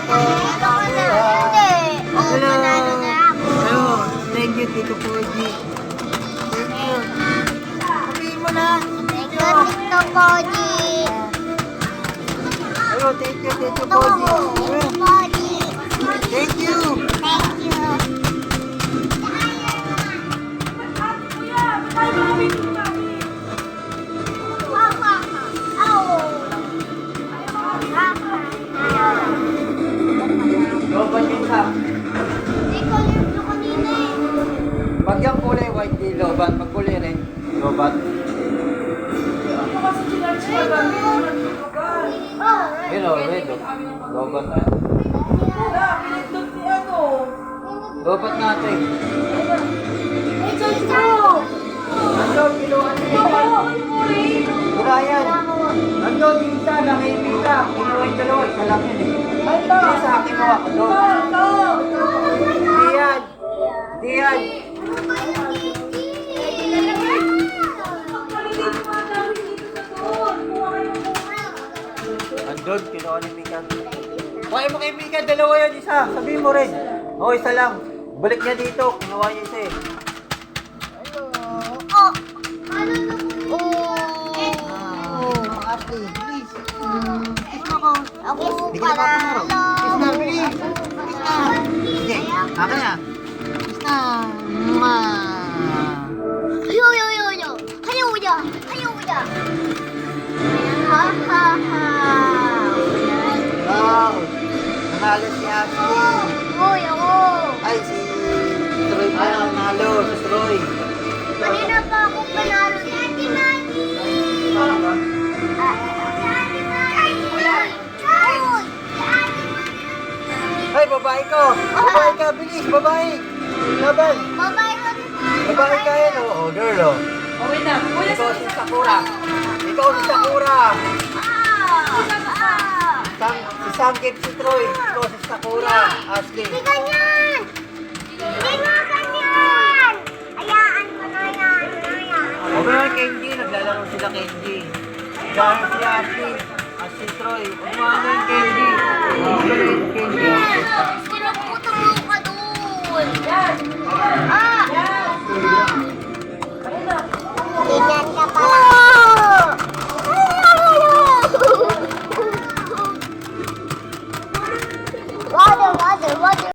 Hello. Hello. Thank you, Tito Koji. Thank you. Sabihin mo na. Thank you, Tito Koji. Hello, thank you, Tito Koji. Thank you. Thank you. Lobat yun sa. Ikaw yung blue kanina eh. Pag yung kulay white di lobat, pag kulay red, lobat. Hello, red. Lobat na. Lobat natin. Nandun, kiluan niya. Wala yan. Nandun, isa, nakipin ka. Kinuha yung dalawa, isa lang yan eh. Hindi sa akin mo ako doon. Di yan. Di yan. Nandun, kinuha ni Mika. Kuha mo kay Mika, dalawa yan, isa. Sabihin mo rin. Oo, isa lang. Balik niya dito, kinuha niya isa eh. Ashley, please. Kiss mo ko. Hindi ka na papamaro. Kiss na, bilis. Kiss na. Sige, akin na. Kiss na. Wow. Nanalo si Ashley. Ay, si Troy pa nanalo. Si Troy. Kanina pa ako panalo si Ate Manny. Ay, babae ko. Babae ka, bilis. Babae. Laban. Babae ka yan. Oo, girl. Oh. Wait na. Ikaw si Sakura. Ikaw si Sakura. Si Samkip si Troy. Ikaw si Sakura. Ashley. Hindi ganyan! Hindi nga ganyan! Hayaan mo na yan. Huwag na Kenji. Naglalaro sila Kenji. Dahil si Ashley. At si Troy. Umano yung Kenji. Umano yung Kenji. Sinaputang mo ka doon.